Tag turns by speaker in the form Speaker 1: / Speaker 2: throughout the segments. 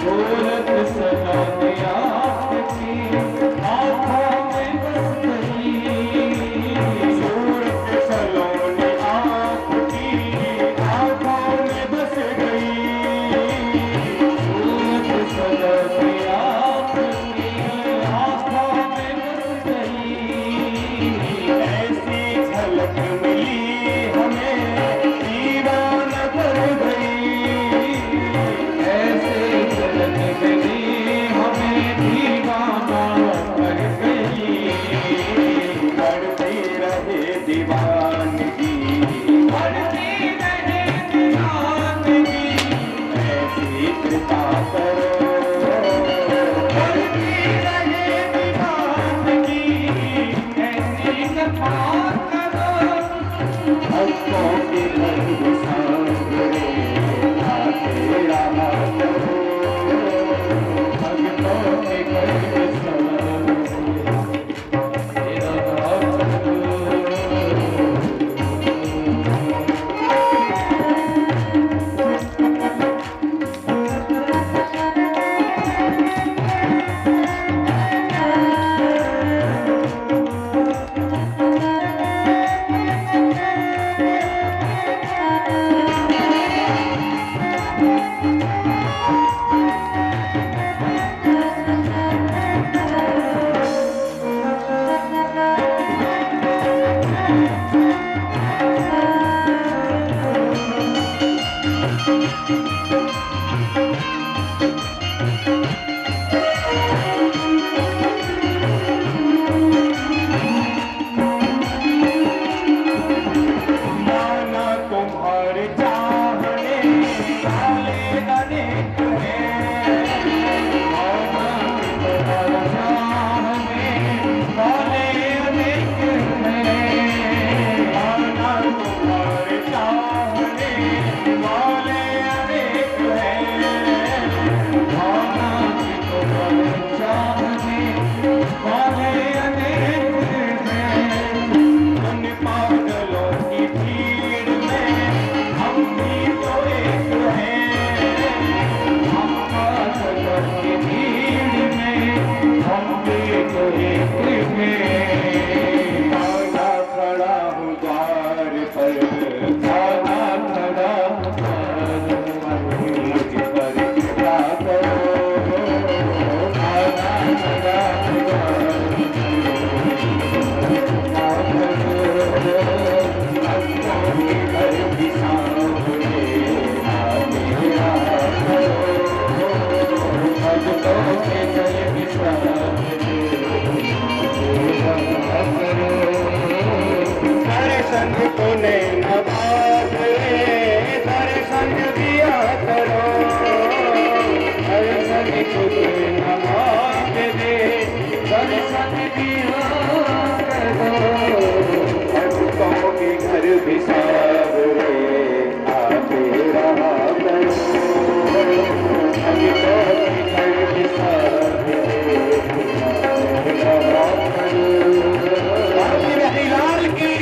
Speaker 1: सूरत सजा के आपकी आँखों में बस गई। सूरत सलोनी आपकी आँखों में बस गई। सूरत सजा के आपकी आँखों में बस गई। ऐसी झलक मिली हमें दीवाना कर गई। ऐसे झलक मिली हमें दीवाना कर गई। बढ़ती रहे दीवानगी, बढ़ती रहे दीवानगी, ऐसी कृपा करो। बढ़ती रहे दीवानगी, ऐसी कृपा करो। भक्तों के घर सांगरे आते रहा करो। भक्तों के घर सांगरे रहा करो। माना तुम्हारे चाहने वाले अनेक हैं। माना तुम्हारे चाहने वाले अनेक हैं। माना तुम्हारे चाहने वाले अनेक हैं। माना तुम्हारे चाहने वाले अनेक हैं। मन पागलों की भीड़ में हम भी तो एक हैं। हम पागलों की भीड़ में हम भी तो एक हैं। खाना खड़ा हूँ द्वार पर, खाना खड़ा हूँ द्वार पर, मुझ पर कृपा करो। खाना खड़ा हूँ द्वार दर्शन तूने नवाज दर्शन दिया करो। दर्शन तूने नवाज दे दर्शन दिया करो। भक्तों के घर भी सावरे आते रहा करो। भक्तों के घर भी सावरे आते रहा करो। लाल की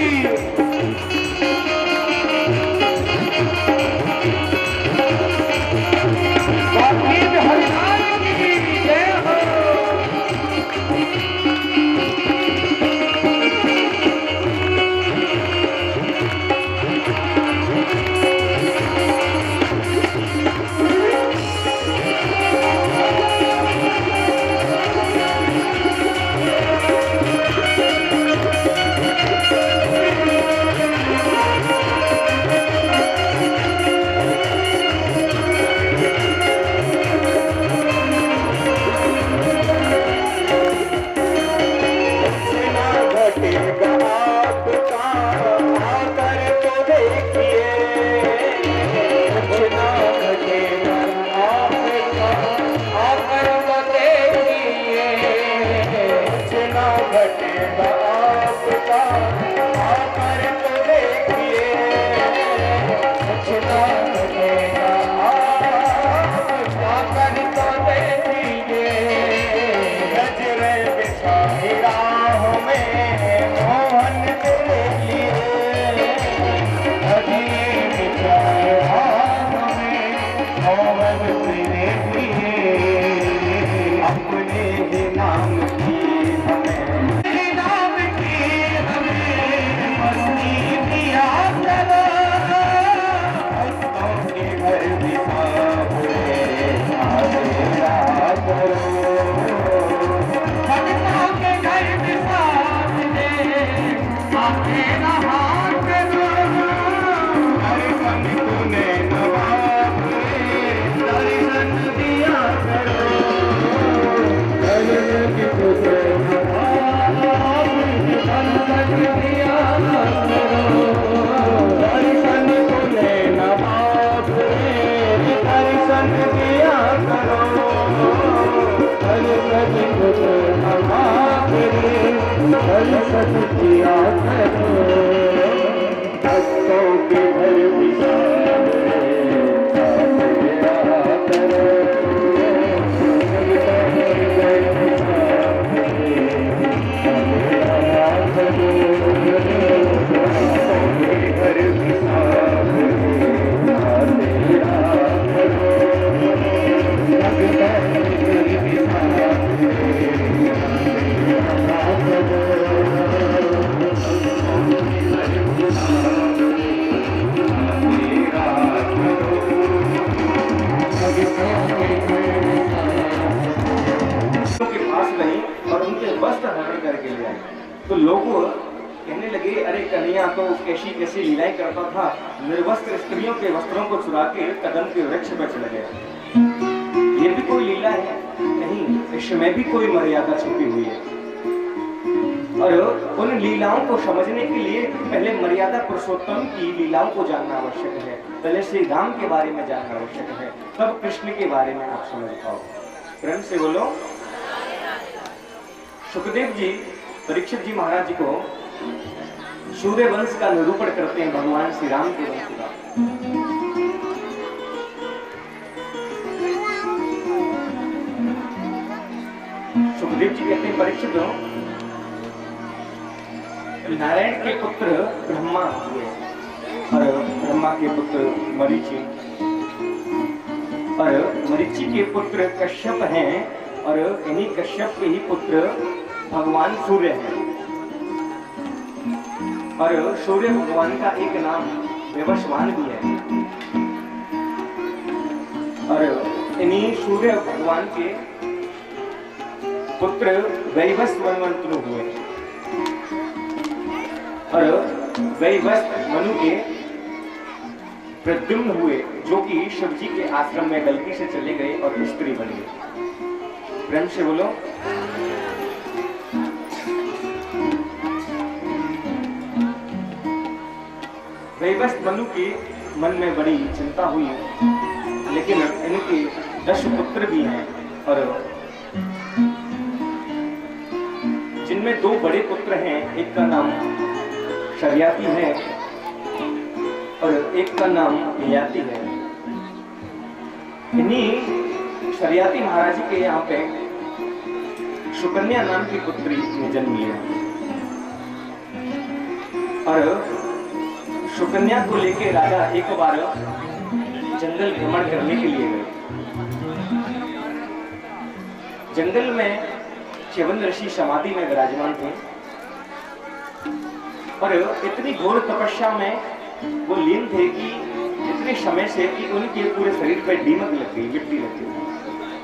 Speaker 1: दर्शन किया करो, भक्तों के घर विशाल रहा करो,
Speaker 2: तो लोग कहने लगे, अरे कन्हैया तो कैसी कैसी लीलाएं करता था, निर्वस्त्र स्त्रियों के वस्त्रों को चुरा के कदम के वृक्ष पर चढ़ गया। ये भी कोई लीला है? नहीं, इसमें भी कोई मर्यादा छुपी हुई है। और उन लीलाओं को समझने के लिए पहले मर्यादा पुरुषोत्तम की लीलाओं को जानना आवश्यक है, पहले श्री राम के बारे में जानना आवश्यक है, तब कृष्ण के बारे में आप समझ पाओ। प्रेम से बोलो। सुखदेव जी परीक्षित जी महाराज जी को सूर्य वंश का निरूपण करते हैं, भगवान श्री राम के वंश का। सुखदेव जी कहते हैं, परीक्षित नारायण के पुत्र ब्रह्मा हुए और ब्रह्मा के पुत्र मरीचि और मरीचि के पुत्र कश्यप हैं और इन्हीं कश्यप के ही पुत्र भगवान सूर्य है। और सूर्य भगवान का एक नाम वैवस्वान भी है। और इन्हीं सूर्य भगवान के पुत्र वैवस्वत हुए और वैवस्वत मनु के प्रद्युम्न हुए, जो कि शिव जी के आश्रम में गलती से चले गए और स्त्री बन गए। प्रेम से बोलो। वैवस्वत मनु के मन में बड़ी चिंता हुई, लेकिन इनके 10 पुत्र भी हैं और जिनमें 2 बड़े पुत्र हैं, एक का नाम शर्याती है और एक का नाम ययाति है। इन्हीं शर्याती महाराज के यहाँ पे सुकन्या नाम की पुत्री ने जन्म लिया और सुकन्या को लेके राजा एक बार जंगल भ्रमण करने के लिए गए। जंगल में च्यवन ऋषि समाधि में विराजमान थे और इतनी घोर तपस्या में वो लीन थे कि इतने समय से कि उनके पूरे शरीर पर दीमक लग गई, मिट्टी लग गई,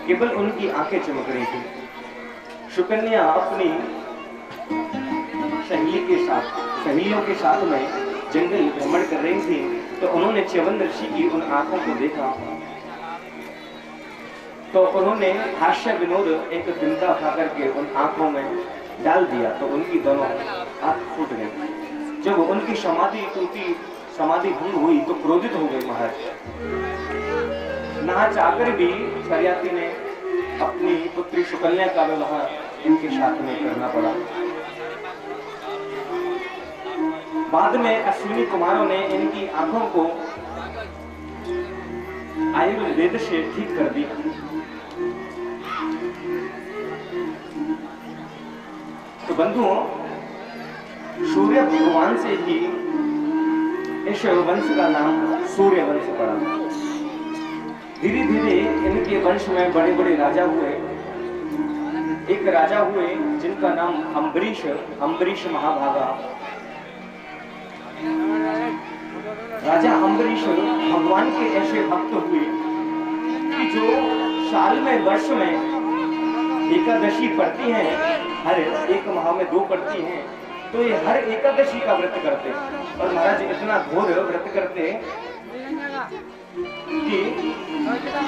Speaker 2: केवल उनकी आंखें चमक रही थी। सुकन्या अपनी सहेलियों के साथ में जंगल भ्रमण कर रही थी, तो उन्होंने च्यवन ऋषि की उन आंखों को देखा, तो उन्होंने हास्य विनोद एक तिनका उठा करके उन आंखों में डाल दिया, तो उनकी दोनों आंख फूट गई। जब उनकी समाधि भंग हुई तो क्रोधित हो गए महाराज। ना चाहकर भी शर्याती ने अपनी पुत्री सुकन्या का विवाह इनके साथ में करना पड़ा। बाद में अश्विनी कुमारों ने इनकी आंखों को आयुर्वेद से ठीक कर दिया। तो बंधुओं, सूर्य भगवान से ही इस वंश का नाम सूर्य वंश पड़ा। धीरे धीरे इनके वंश में बड़े बड़े राजा हुए। एक राजा हुए जिनका नाम अम्बरीश महाभागा। राजा अम्बरीश भगवान के ऐसे भक्त हुए कि जो साल में वर्ष में एकादशी पड़ती है, हर एक माह में 2 पड़ती हैं, तो ये हर एकादशी का व्रत करते। और महाराज इतना घोर व्रत करते कि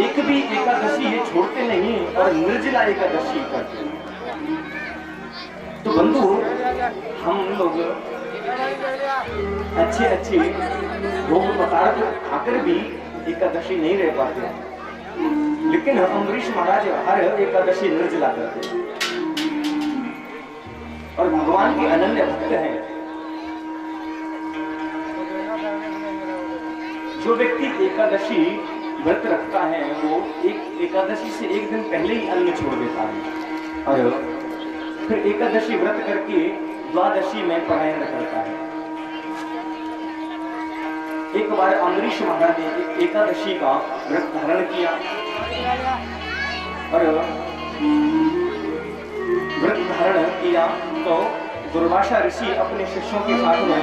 Speaker 2: एक भी एकादशी ये छोड़ते नहीं और निर्जला एकादशी करते। तो बंधु, हम लोग अच्छे भोग पदार्थ खाकर भी एकादशी नहीं रह पाते, लेकिन अम्बरीश महाराज हर एकादशी निर्जला करते। और भगवान के अनन्य भक्त हैं। जो व्यक्ति एकादशी व्रत रखता है वो एक एकादशी से एक दिन पहले ही अन्न छोड़ देता है और फिर एकादशी व्रत करके द्वादशी में परायण करता है। एक बार अम्बरीश महाराज ने एकादशी का व्रत धारण किया और व्रत धारण किया तो दुर्वासा ऋषि अपने शिष्यों के साथ में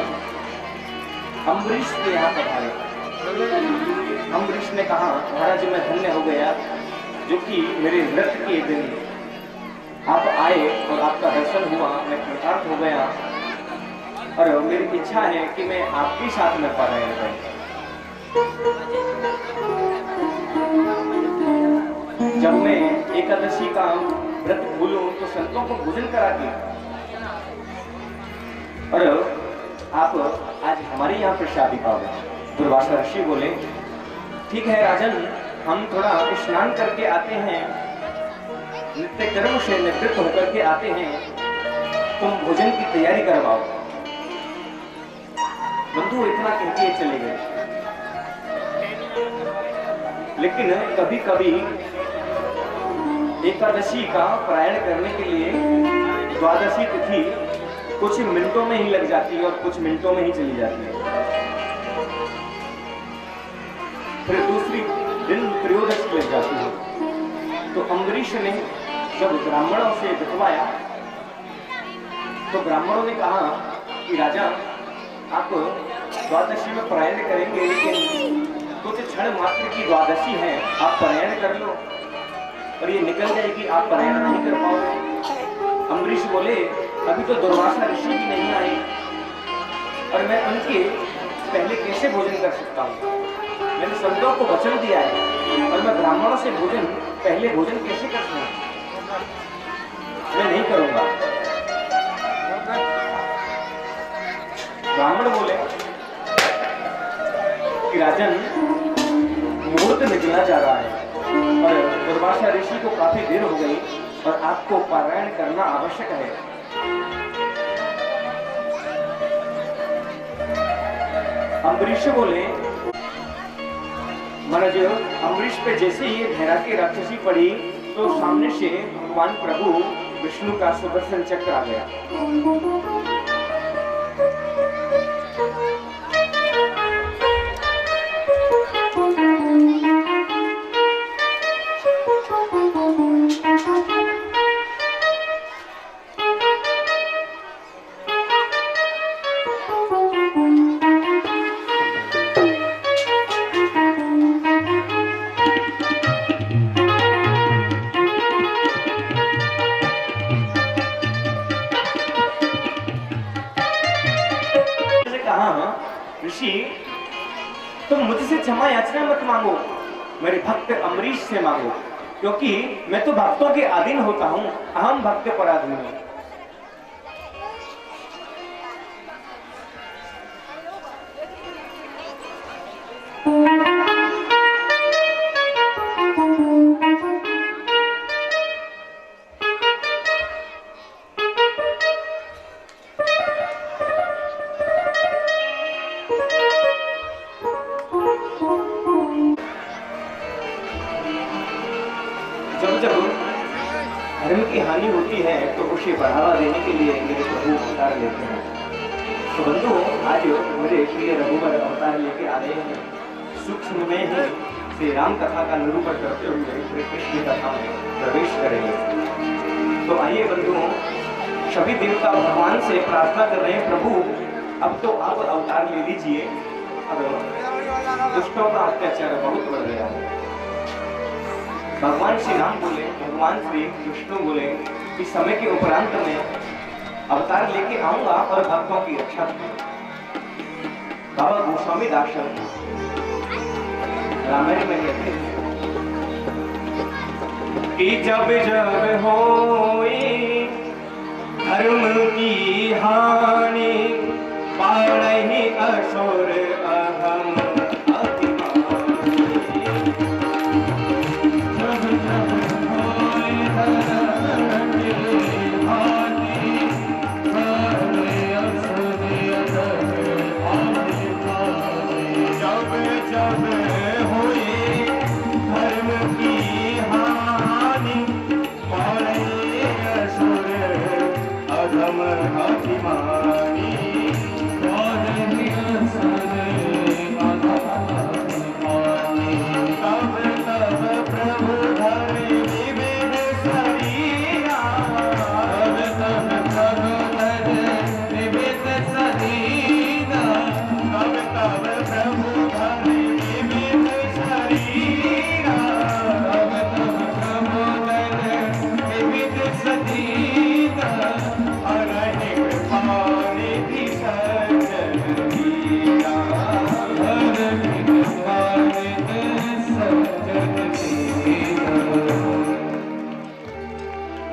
Speaker 2: अम्बरीश के यहाँ पधारे। अम्बरीश ने कहा, महाराज मैं धन्य हो गया जो कि मेरे व्रत के दिन आप आए और आपका दर्शन हुआ, मैं कृतार्थ हो गया और मेरी इच्छा है कि मैं आपके साथ में पारायण करूं। जब मैं एकादशी का व्रत खोलूं तो संतों को भोजन करा के और आप आज हमारे यहाँ प्रसादी पाओगे। दुर्वासा ऋषि बोले, ठीक है राजन, हम थोड़ा स्नान करके आते हैं, नित्य कर्म से निवृत्त होकर के आते हैं, तुम भोजन की तैयारी करवाओ। बंधु इतना कहते चले गए। लेकिन कभी कभी एकादशी का पारायण करने के लिए द्वादशी तिथि कुछ मिनटों में ही लग जाती है और कुछ मिनटों में ही चली जाती है। फिर दूसरी दिन त्रयोदशी लग जाती है। तो अम्बरीश ने जब ब्राह्मणों से दिखवाया तो ब्राह्मणों ने कहा कि राजा आप द्वादशी में पारायण करेंगे लेकिन कुछ क्षण मात्र की द्वादशी है, आप पारायण कर लो और ये निकल जाएगी, आप पारायण नहीं कर पाओगे। अम्बरीश बोले, अभी तो दुर्वासा ऋषि भी नहीं आए और मैं उनके पहले कैसे भोजन कर सकता हूँ? मैंने संतों को वचन दिया है और मैं ब्राह्मणों से पहले भोजन कैसे कर सकूं? मैं नहीं करूंगा। ब्राह्मण बोले कि राजन मुहूर्त निकला जा रहा है और दुर्वासा ऋषि को काफी देर हो गई और आपको पारायण करना आवश्यक है। अम्बरीश बोले, महाराज अम्बरीश पे जैसे ही भैरा की राक्षसी पड़ी तो सामने से भगवान प्रभु विष्णु का सुदर्शन चक्र आ गया। ऋषि तुम मुझसे क्षमा याचना मत मांगो, मेरे भक्त अम्बरीश से मांगो, क्योंकि मैं तो भक्तों के अधीन होता हूं, अहम भक्त पराधीन हूं। जब जब धर्म की हानि होती है तो उसे बढ़ावा देने के लिए मेरे प्रभु अवतार लेते हैं। तो बंधु आज मेरे प्रिय रघुवर अवतार लेके आ रहे हैं। सूक्ष्म में ही श्री राम कथा का निरूपण करते हुए श्री कृष्ण कथा में प्रवेश करेंगे। तो आइए बंधुओं, सभी देवता भगवान से प्रार्थना कर रहे हैं, प्रभु अब तो आप अवतार ले लीजिए, अब दुष्टों का अत्याचार बहुत बढ़ गया है। भगवान श्री राम बोले, भगवान श्री विष्णु बोले कि समय के उपरांत में अवतार लेके आऊंगा और भक्तों की रक्षा करूंगा। बाबा गोस्वामी दास रामायण में कहते हैं कि जब जब होई धर्म की हानि पाड़हि असुर अहम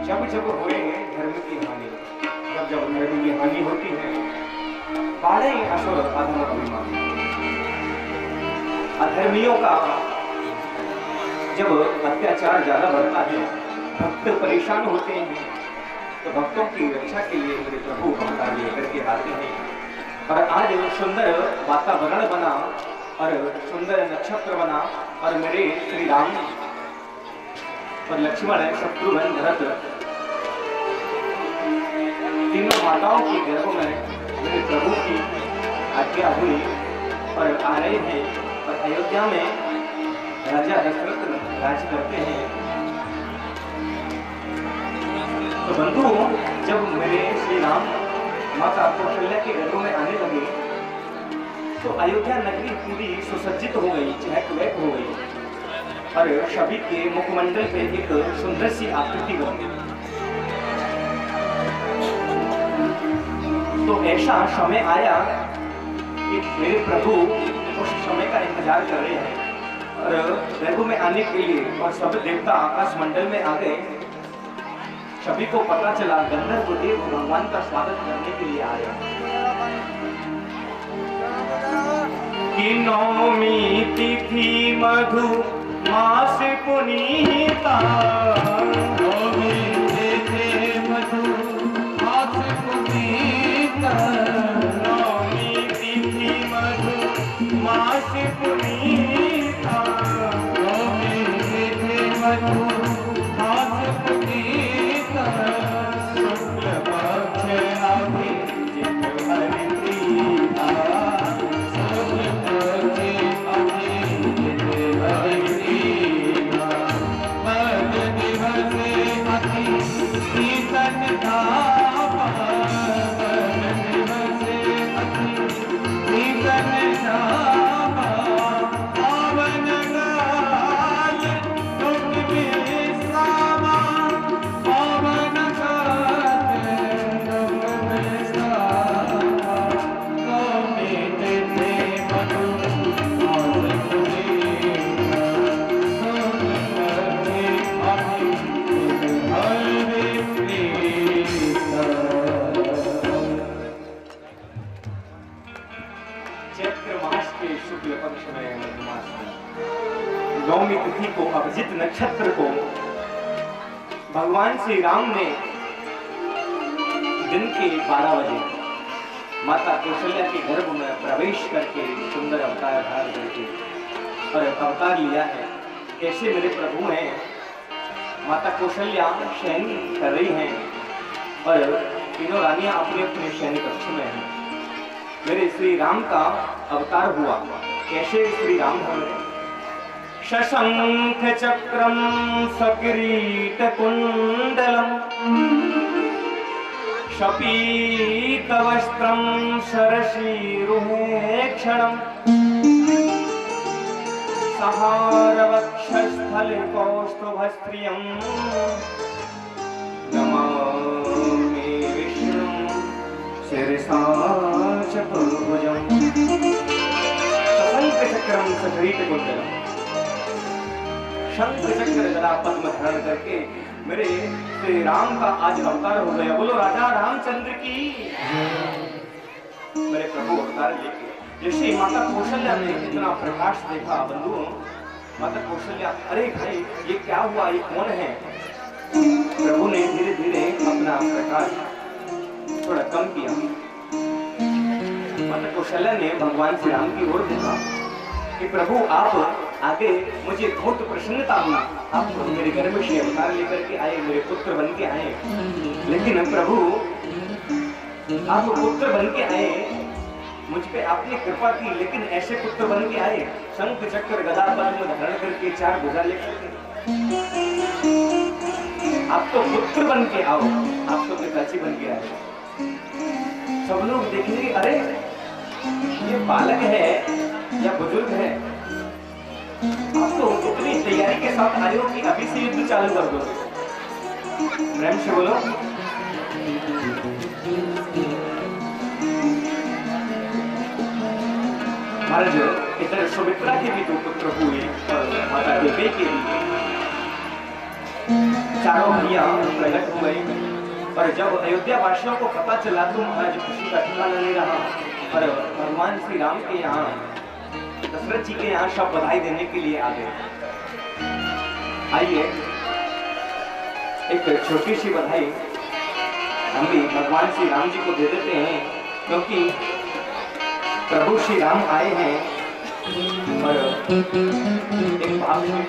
Speaker 2: जब जब हुए धर्म की हानि, जब जब धर्म की हानि होती है, बाढ़े असुर अधम अभिमान, अधर्मियों का जब अत्याचार ज्यादा बढ़ता है, भक्त परेशान होते हैं, तो भक्तों की रक्षा के लिए मेरे प्रभु अवतार लेकर के आते हैं। और आज सुंदर वातावरण बना और सुंदर नक्षत्र बना और मेरे श्री राम और लक्ष्मण शत्रुघ्न भरत तीनों माताओं के गर्भ में मेरे प्रभु की आज्ञा हुई और आ रहे हैं और अयोध्या में राजा दशरथ राज करते हैं। तो बंधु, जब मेरे श्री राम माता कौशल्या के घरों में आने लगे तो अयोध्या नगरी पूरी सुसज्जित हो गई, चहक बहक हो गई और सभी के मुखमंडल पे एक सुंदर सी आकृति बन गई। तो ऐसा समय आया कि मेरे प्रभु उस समय का इंतजार कर रहे हैं और रघु में आने के लिए और सब देवता आकाश मंडल में आ गए। सभी को पता चला गंधर्व देव भगवान का स्वागत करने के लिए आए कि नौमी तिथि मधु मास पुनीता, नौमी तिथि मधु मास पुनीता, नौमी तिथि मधु मास पुनीता, नौमी तिथि मधु मास पुनीता, शुक्ल पक्ष अभिजित हरिप्रीता, शुक्ल पक्ष अभिजित हरिप्रीता, मद दिवस अति शीतल धामा, मद दिवस अति शीतल धामा, पावन काल दुख विश्रामा, पावन काल दुख विश्रामा, कौमित थे मधु मास पुनीता, शुक्ल पक्ष अभिजित हरिप्रीता। चैत्र मास के शुक्ल पक्ष में मधुमास में नौमी तिथि को अभिजित नक्षत्र को भगवान श्री राम ने दिन के 12 बजे माता कौशल्या के गर्भ में प्रवेश करके सुंदर अवतार धारण करके और अवतार लिया है। कैसे मेरे प्रभु हैं, माता कौशल्या शयन कर रही हैं और तीनों रानियां अपने अपने शयन कक्ष में हैं। मेरे श्री राम का अवतार हुआ। कैसे श्री राम हुए? शशंख चक्रम सकिरीट कुंडलम शपीत वस्त्रम शरशीरुहेक्षणम सहार वक्षस्थल कौस्तुभस्त्रियम नमामि विष्णुं शिरसा चतुर्भुजम्। शंख चक्रम सकिरीट कुंडलम, शंख चक्र गदा पद्म धारण करके मेरे श्री राम का आज अवतार हो गया। बोलो राजा रामचंद्र की। मेरे प्रभु अवतार लेके जैसे माता कौशल्या ने इतना प्रकाश देखा, बंधुओं, माता कौशल्या, अरे भाई ये क्या हुआ, ये कौन है? प्रभु ने धीरे धीरे अपना प्रकाश थोड़ा कम किया। माता कौशल्या ने भगवान श्री राम की ओर देखा कि प्रभु आप आगे, मुझे बहुत प्रसन्नता हुई, आप मेरे घर में श्री अवतार लेकर के आए, मेरे पुत्र बन के आए। लेकिन प्रभु आप पुत्र बन के आए, मुझ पे आपने कृपा की, लेकिन ऐसे पुत्र बन के आए, शंख चक्र गदा पद्म धारण करके 4 भुजा लेकर के। आप तो पुत्र बन के आओ, आप तो पिताजी बन के आए। सब लोग देखेंगे, अरे ये बालक है या बुजुर्ग है, आप तो इतनी तैयारी के साथ आए हो कि अभी से युद्ध चालू कर दो। प्रेम से बोलो। महाराज, इधर सुमित्रा के भी 2 पुत्र हुए और माता देवी के भी। चारों भैया प्रकट हुए। और जब अयोध्या वासियों को पता चला तो महाराज खुशी का ठिकाना नहीं रहा। और भगवान श्री राम के यहाँ, दशरथ जी के यहाँ सब बधाई देने के लिए आ गए। आइए एक छोटी सी बधाई हम भी भगवान श्री राम जी को दे देते हैं, क्योंकि प्रभु श्री राम आए हैं। और एक भाव है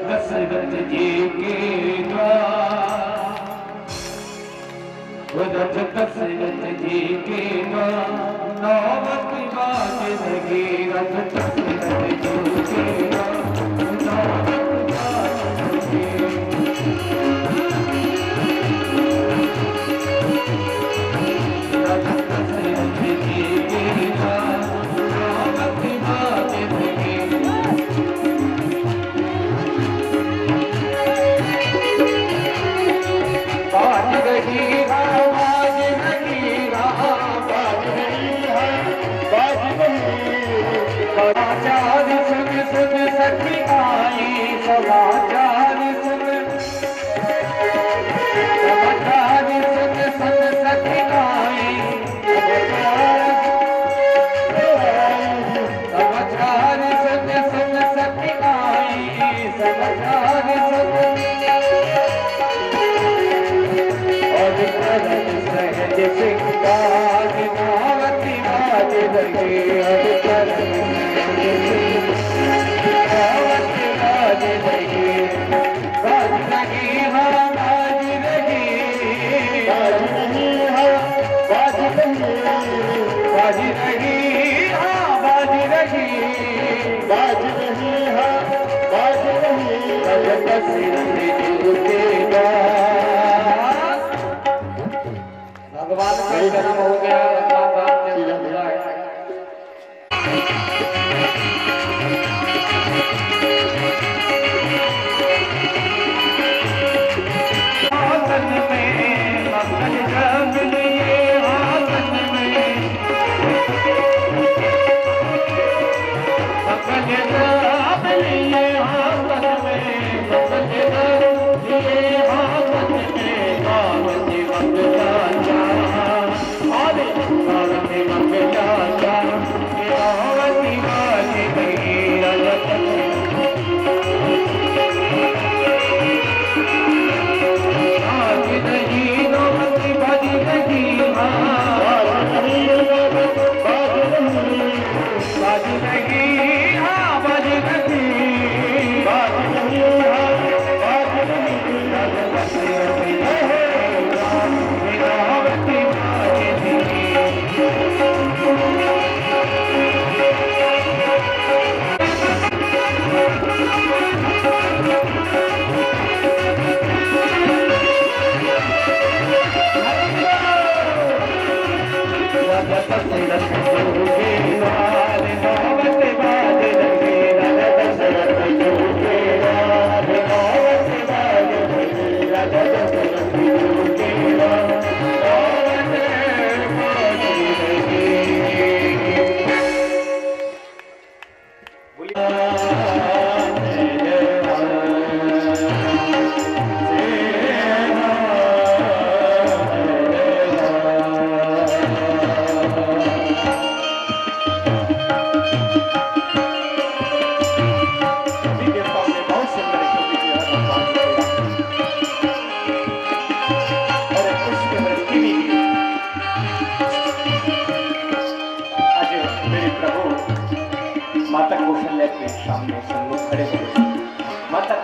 Speaker 1: दशरथ जी के द्वार, दशरथ जी के द्वार नौबत बाज लगी। दशरथ जी के द्वार नौबत बाज भगवान का जन्म हो गया।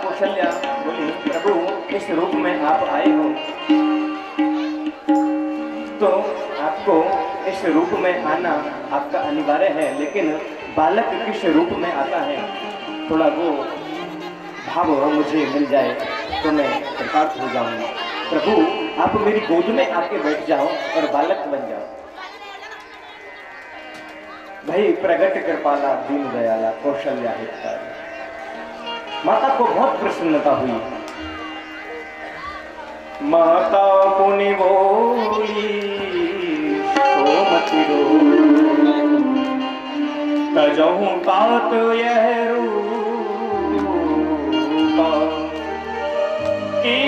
Speaker 1: कौशल्या बोली, प्रभु इस रूप में आप आए हो तो आपको इस रूप में आना आपका अनिवार्य है, लेकिन बालक किस रूप में आता है थोड़ा वो
Speaker 2: भाव मुझे मिल जाए तो मैं कृतार्थ हो जाऊंगा। प्रभु आप मेरी गोद में आके बैठ जाओ और बालक बन जाओ। भाई प्रगट कृपाला दीन दयाला कौशल्या हितकारी। माता को बहुत प्रसन्नता हुई। माता पुनि बोली सोमति रो तजहूं तात यह रूपा की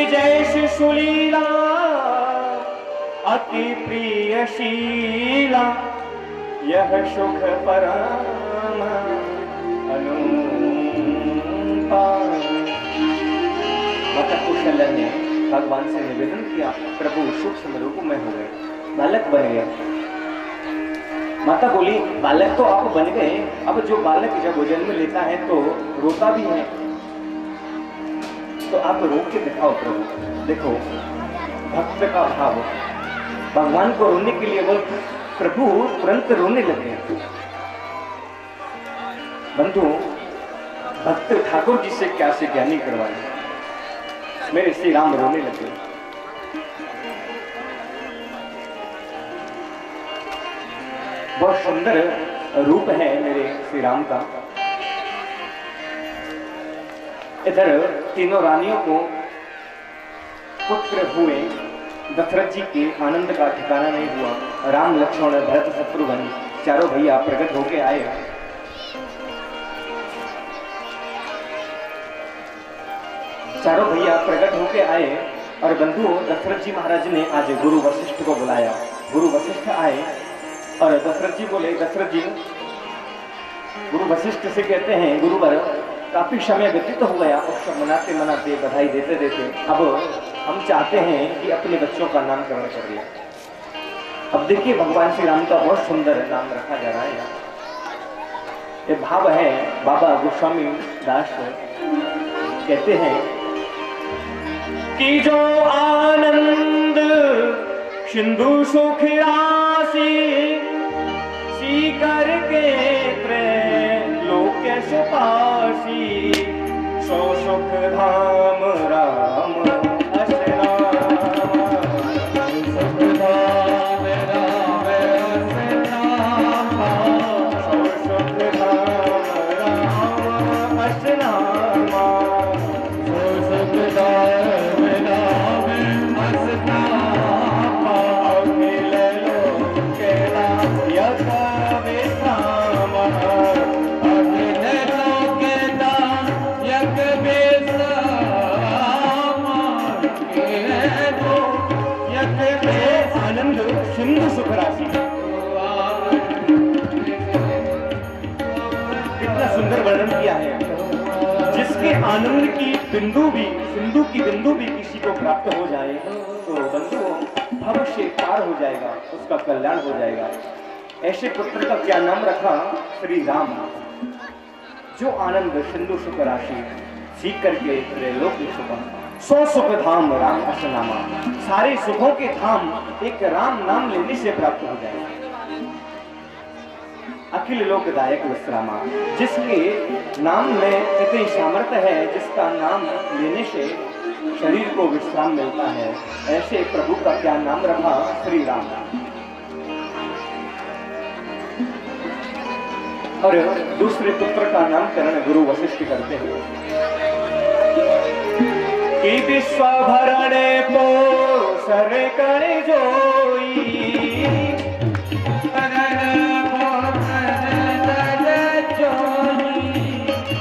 Speaker 2: जैसे सुलीला अति प्रियशीला यह सुख परम अनुपा। माता कौशल्या ने भगवान से निवेदन किया, प्रभु सूक्ष्म रूप में हो गए, बालक बन गया। माता बोली बालक तो आप बन गए, अब जो बालक जब जन्म लेता है तो रोता भी है, तो आप रो के दिखाओ प्रभु। देखो भक्त का भाव, भगवान को रोने के लिए बोल, प्रभु तुरंत रोने लगे। बंधु भक्त ठाकुर जी से क्या से ज्ञानी करवाए, मेरे श्री राम रोने लगे। बहुत सुंदर रूप है मेरे श्री राम का। इधर तीनों रानियों को पुत्र हुए, दशरथ जी के आनंद का ठिकाना नहीं हुआ। राम लक्ष्मण भरत शत्रुघ्न चारों भैया प्रकट होके आए। चारों भैया प्रकट होके आए और बंधुओं दशरथ जी महाराज ने आज गुरु वशिष्ठ को बुलाया। गुरु वशिष्ठ आए और दशरथ जी बोले, दशरथ जी गुरु वशिष्ठ से कहते हैं, गुरुवर काफी समय व्यतीत हो गया, उत्सव मनाते मनाते बधाई देते देते अब हम चाहते हैं कि अपने बच्चों का नामकरण करिए। अब देखिए भगवान श्री राम का बहुत सुंदर नाम रखा जा रहा है। ये भाव है, बाबा गोस्वामी दास कहते हैं कि जो आनंद सिंधु सुख राशि सीकर के त्रैलोक्य सुपासी सो सुख धाम राम अशनाम। सुख धाम राम अशनाम, सो सुख धाम राम अशनाम, सो सुख धाम राम अशनाम। अखिल लोक यज्ञ विश्राम, अखिल लोक यज्ञ विश्राम, यज्ञ में आनंद सिंधु सुख राशि। कितना सुंदर वर्णन किया है। जिसके आनंद की बिंदु भी, सिंधु की बिंदु भी किसी को प्राप्त हो जाए तो बंधुओं भविष्य पार हो जाएगा, उसका कल्याण हो जाएगा। ऐसे पुत्र का क्या नाम रखा? श्री राम। जो आनंद सिंधु सुख राशि सीख करके त्रैलोक्य सुख, सो सुख धाम राम अशनामा। सारे सुखों के धाम एक राम नाम लेने से प्राप्त हो जाएगा। अखिल लोकदायक विश्रामा, जिसके नाम में इतनी सामर्थ्य है, जिसका नाम लेने से शरीर को विश्राम मिलता है, ऐसे प्रभु का क्या नाम रखा? श्री राम। और दूसरे पुत्र का नामकरण गुरु वशिष्ठ करते हैं कि विश्व भरणे पोषण कर जोई,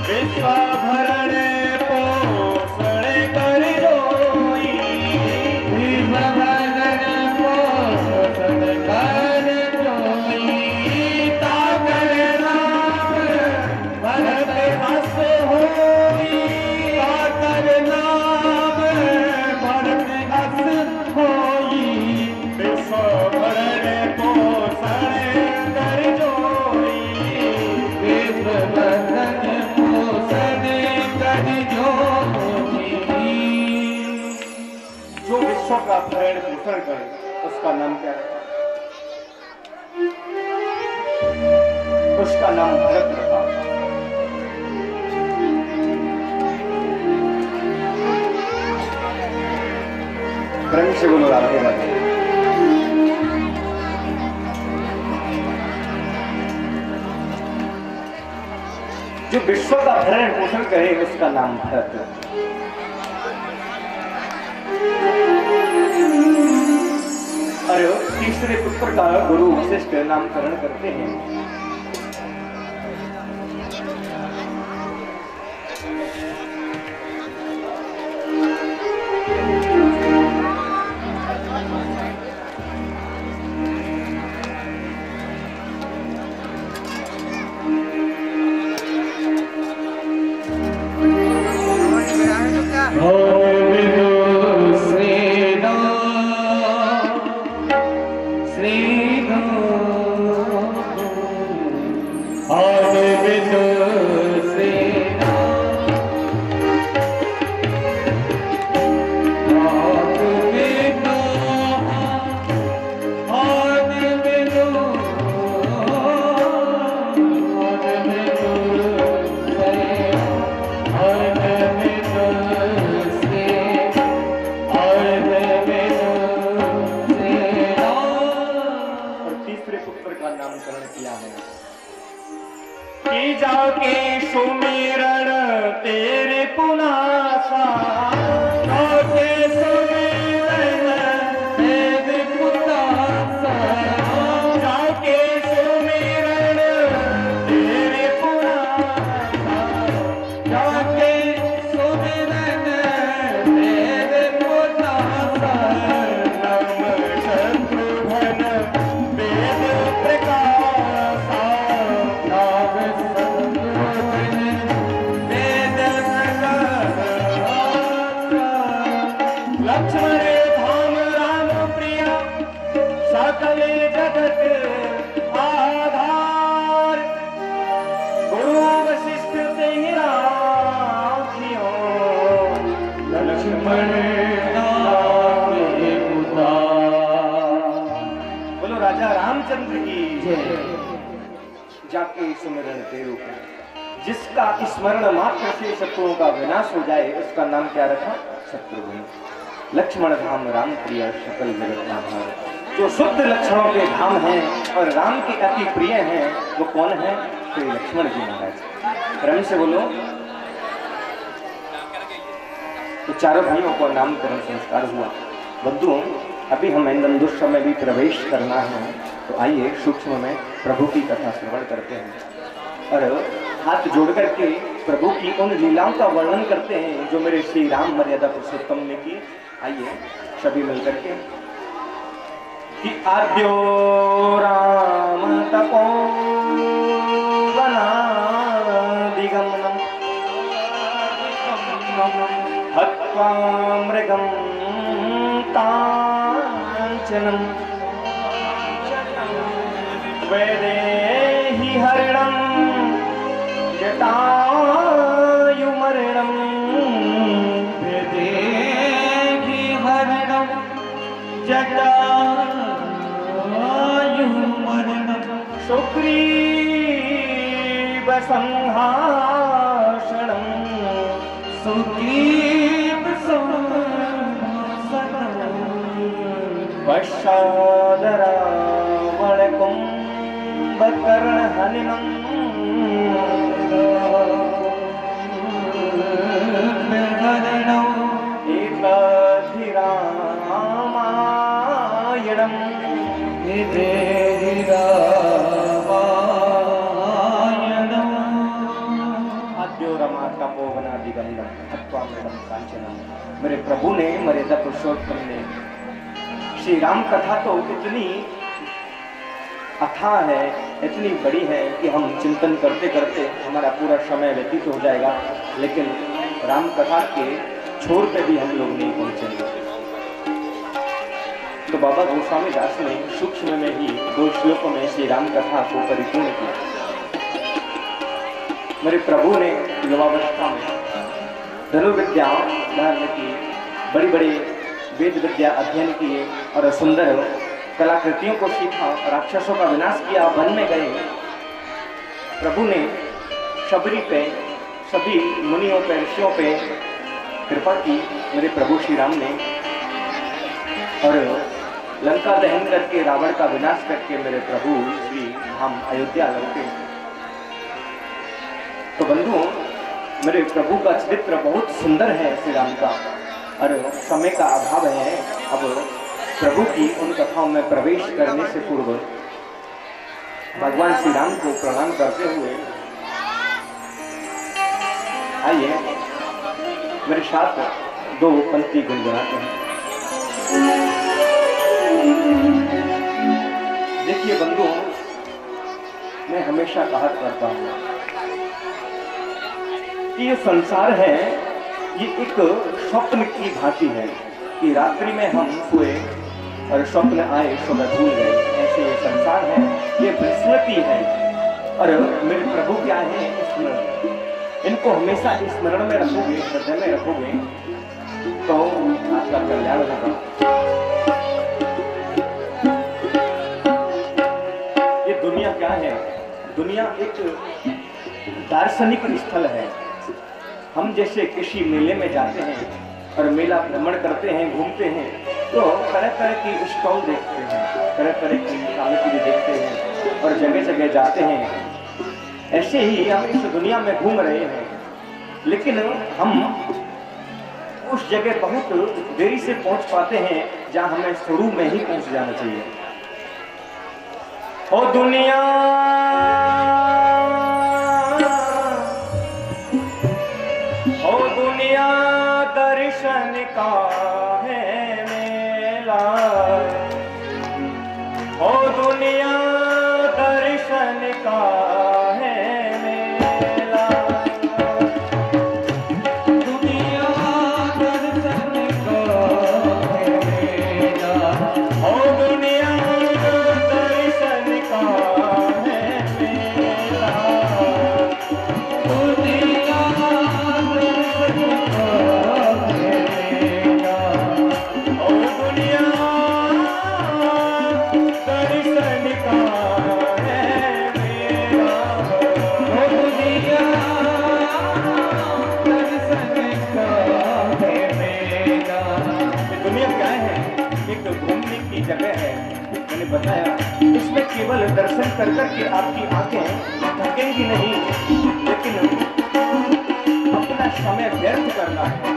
Speaker 2: विश्व भरणे पोषण कर जोई, विश्व भरणे पोषण कर जोई, ताकर नाम भरत हस होई, ताकर नाम भरत हस होई, विश्व भरणे पोषण कर जोई, विश्व भरणे पोषण कर जोई। जो विश्व का भरण पोषण करे उसका नाम क्या है? उसका नाम भरत रखा। प्रेम से बोलो राधे राधे। जो विश्व का भरण पोषण करे उसका नाम भरत। और तीसरे पुत्र का गुरु वशिष्ठ नामकरण करते हैं।
Speaker 1: जाके सुमिरन तेरे पुनासा, जाके सुमिरन तेरे पुनासा, जाके सुमिरन तेरे पुनासा, जाके सुमिरन तेरे पुनासा, नम शत्रुघ्न वेद प्रकाशा, नाम लक्ष्मण धाम राम प्रिया सकल जगत आधार, गुरु वशिष्ठ तेहि राखियो, लक्ष्मण नाम उदार। बोलो राजा रामचंद्र की जय। जाके सुमिरन तेरो, जिसका स्मरण मात्र से शत्रुओं का विनाश हो जाए उसका नाम क्या रखा? शत्रुघ्न। लक्ष्मण धाम राम प्रिय सकल जगत आधार। जो शुद्ध लक्षणों के धाम हैं और राम के अति प्रिय हैं वो कौन है? श्री लक्ष्मण जी महाराज। प्रेम से बोलो। तो चारों भाइयों को नामकरण संस्कार हुआ। बंधुओं, अभी हमें नंदुष्य में भी प्रवेश करना है, तो आइए सूक्ष्म में प्रभु की कथा श्रवण करते हैं और हाथ जोड़ करके प्रभु की उन लीलाओं का वर्णन करते हैं जो मेरे श्री राम मर्यादा पुरुषोत्तम ने की। आइए सभी मिलकर के कि आद्यो राम तपो वनादिगमनम हत्वा मृगम कांचनम वैदेही हरिणम जटायुमरणम, वैदेही हरिणम जटायुमरणम, सुग्रीव संहासनम, सुग्रीव संहासनम, पश्चाद रावण कुंभकर्ण हननम, रामायणम आद्यो रमा तपोवनादिगमनम हत्वा मृगम कांचनम। मेरे प्रभु ने, मर्यादा पुरुषोत्तम ने, श्री राम कथा तो इतनी अथाह है, इतनी बड़ी है कि हम चिंतन करते करते हमारा पूरा समय व्यतीत हो जाएगा, लेकिन राम कथा के छोर पे भी हम लोग नहीं पहुंचेंगे। तो बाबा गोस्वामी दास ने सूक्ष्म में ही 2 श्लोकों में श्री राम कथा को परिपूर्ण किया। मेरे प्रभु ने युवावस्था में धनुर्विद्या धारण की, बड़ी बड़ी वेद विद्या अध्ययन किए और सुंदर कलाकृतियों को सीखा, राक्षसों का विनाश किया, वन में गए। प्रभु ने शबरी पे, सभी मुनियों पे, ऋषियों पे कृपा की। मेरे प्रभु श्री राम ने
Speaker 2: और लंका दहन करके रावण का विनाश करके मेरे प्रभु श्री हम अयोध्या लौटे। तो बंधुओं, मेरे प्रभु का चरित्र बहुत सुंदर है श्री राम का, और समय का अभाव है। अब प्रभु की उन कथाओं में प्रवेश करने से पूर्व भगवान श्री राम को प्रणाम करते हुए आइए मेरे साथ दो पंक्ति गुनगुनाते हैं। देखिए बंधुओं, मैं हमेशा कहा करता हूं कि ये संसार है, ये एक स्वप्न की भांति है कि रात्रि में हम सोए और स्वप्न आए सुबह भूल गए। ऐसे ये संसार है, ये विस्मृति है। और मेरे प्रभु क्या है? स्मरण। इनको हमेशा स्मरण में रखोगे, हृदय में रखोगे तो आपका कल्याण होगा। ये दुनिया क्या है? दुनिया एक दार्शनिक स्थल है। हम जैसे किसी मेले में जाते हैं और मेला भ्रमण करते हैं, घूमते हैं, तो तरह तरह की स्टॉल देखते हैं, तरह तरह की सामग्री देखते हैं और जगह जगह जाते हैं। ऐसे ही हम इस दुनिया में घूम रहे हैं, लेकिन हम उस जगह बहुत देरी से पहुंच पाते हैं जहां हमें शुरू में ही पहुंच जाना चाहिए। ओ दुनिया, ओ दुनिया दर्शन का है मेला, ओ दुनिया दर्शन का बताया। इसमें केवल दर्शन कर करके आपकी आंखें थकेंगी नहीं, लेकिन अपना समय व्यर्थ करना है।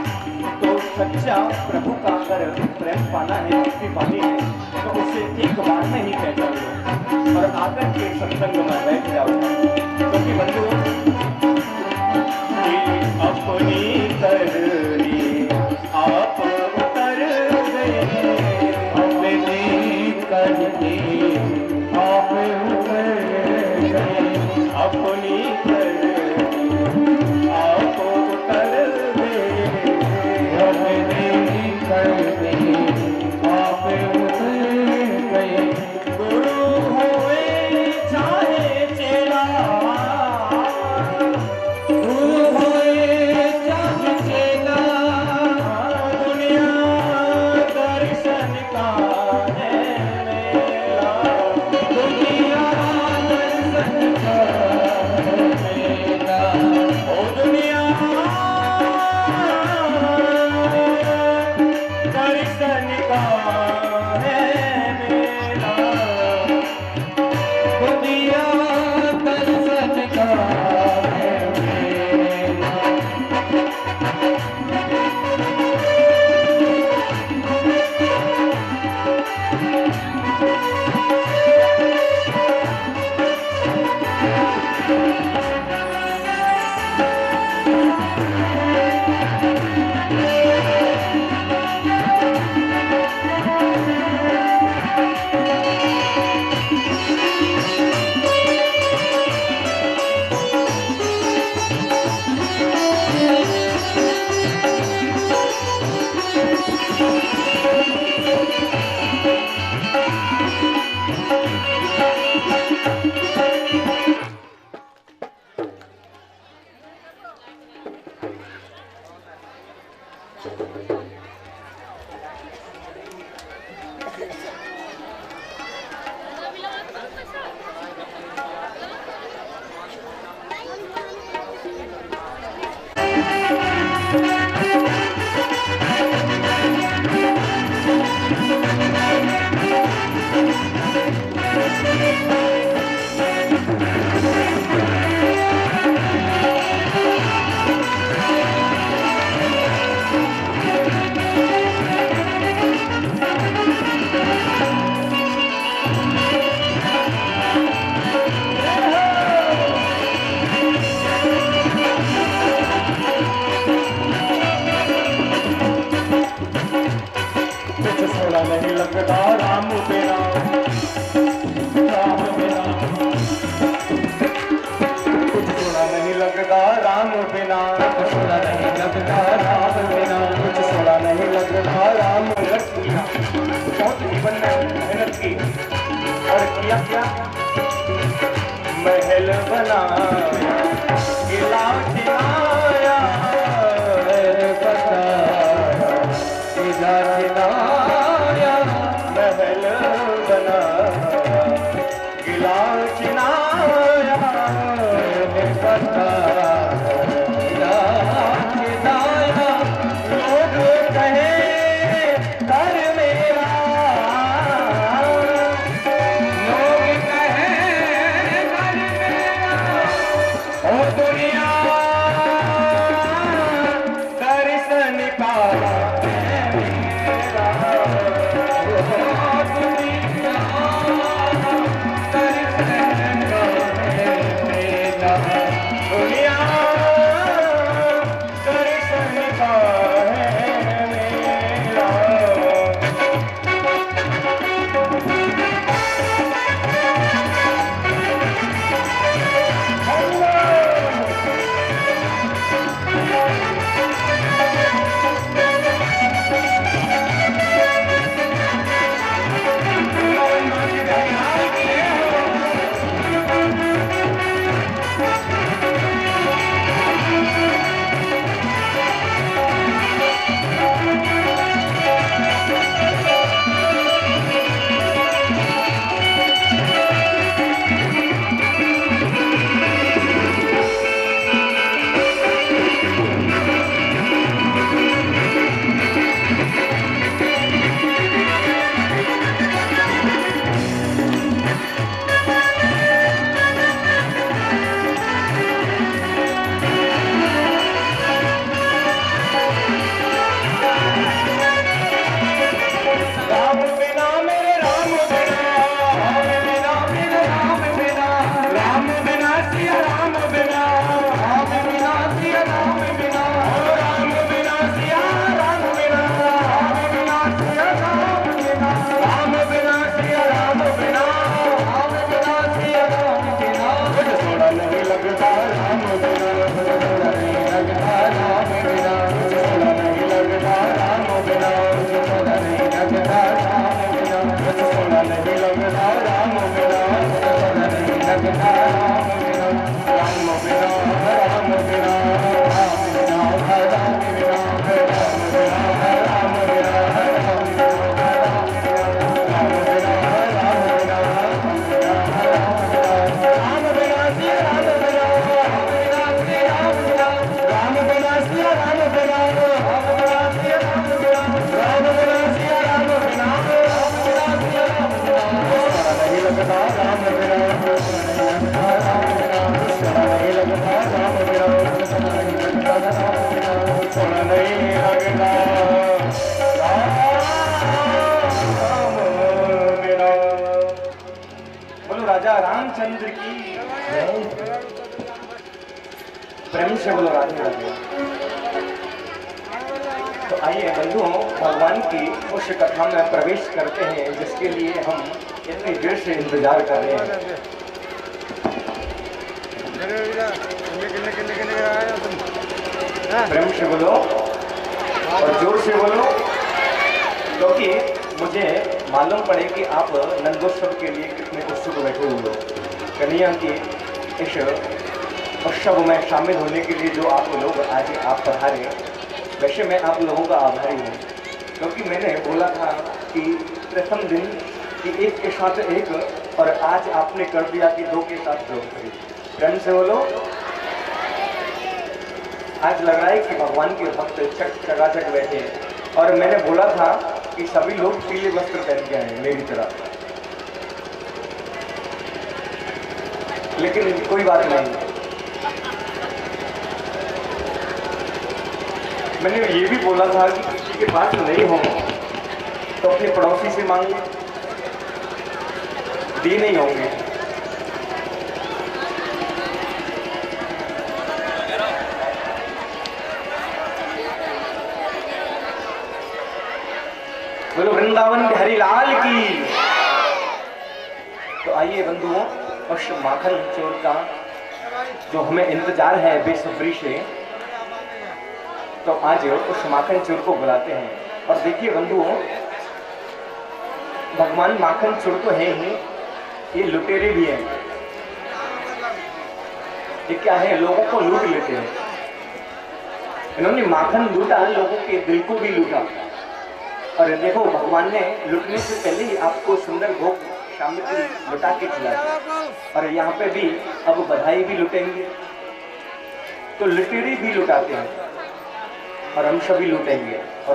Speaker 2: तो सच्चा प्रभु का अगर प्रेम पाना है, भक्ति पानी है, तो उसे एक बार में ही पहचान लो और आकर के सत्संग में बैठ जाओ। क्योंकि बंधुओं, अपनी करनी आप उतर गए, अपनी करनी आप उतर गए, अपनी करनी आप उतर गए, अपनी करनी आप उतर गए। गुरु होए चाहे चेला, गुरु होए चाहे चेला, दुनिया दर्शन का है मेला, दुनिया दर्शन का है मेला, ओ दुनिया दर्शन का है मेला, दुनिया दर्शन का है मेला। क्या महल बनाया किला खिलाया खिलाया महल बनाया किला खिलाया खिलाया लोग कहे कर मेरा लोग कहे कर मेरा ओ दुनिया दर्शन का है मेरा ओ दुनिया दर्शन का है मेरा दुनिया दर्शन का है मेरा राम बिना मेरे राम बिना राम बिना मेरे राम बिना राम बिना सिया राम बिना राम बिना सिया राम बिना राम बिना सिया राम बिना राम बिना सिया राम बिना राम बिना सिया राम बिना राम बिना सिया राम बिना मुझे थोड़ा नहीं लगता राम बिना मुझे थोड़ा नहीं लगता राम बिना मुझे थोड़ा नहीं लगता राम बिना मुझे थोड़ा नहीं लगता राम बिना मुझे थोड़ा नहीं लगता राम बिना मुझे थोड़ा नहीं लगता राम बिना राम बिना राम बिना राम बिना राम बिना राम बिना राम बिना राम बोलो राजा रामचंद्र की प्रेम से बोलो राधे राधे। तो आइए बंधुओं भगवान की उस कथा में प्रवेश करते हैं जिसके लिए हम इतनी देर से इंतजार कर रहे हैं। प्रेम से बोलो और जोर से बोलो क्योंकि मुझे मालूम पड़े कि आप नंदोत्सव के लिए कितने उत्सुक बैठे हुए हो। कन्हैया की इस उत्सव में शामिल होने के लिए जो आप लोग आज आप पधारे, वैसे मैं आप लोगों का आभारी हूँ क्योंकि मैंने बोला था कि प्रथम दिन कि एक के साथ एक और आज आपने कर दिया कि दो के साथ दो। प्रेम से बोलो। आज लग रहा है कि भगवान के भक्त चकाचक बैठे हैं और मैंने बोला था कि सभी लोग पीले वस्त्र पहन के आए मेरी तरह, लेकिन कोई बात नहीं। मैंने ये भी बोला था कि किसी के पास नहीं हो तो अपने पड़ोसी से मांग लो, दिए नहीं होंगे। बोलो वृंदावन बिहारी लाल की। तो आइए बंधुओं, उस माखन चोर का जो हमें इंतजार है बेसब्री से, तो आज उस माखन चोर को बुलाते हैं। और देखिए बंधुओं, भगवान माखन चोर तो है ही,
Speaker 1: ये लुटेरे भी हैं, ये क्या है, लोगों को लूट लेते हैं। इन्होंने माखन लूटा, लोगों के दिल को भी लूटा। और देखो भगवान ने लुटने से पहले ही आपको सुंदर भोग सामग्री लुटा के खिलाया। और यहाँ पे भी अब बधाई भी लुटेंगे, तो लुटेरे भी लुटाते हैं और हम सभी लुटेंगे। और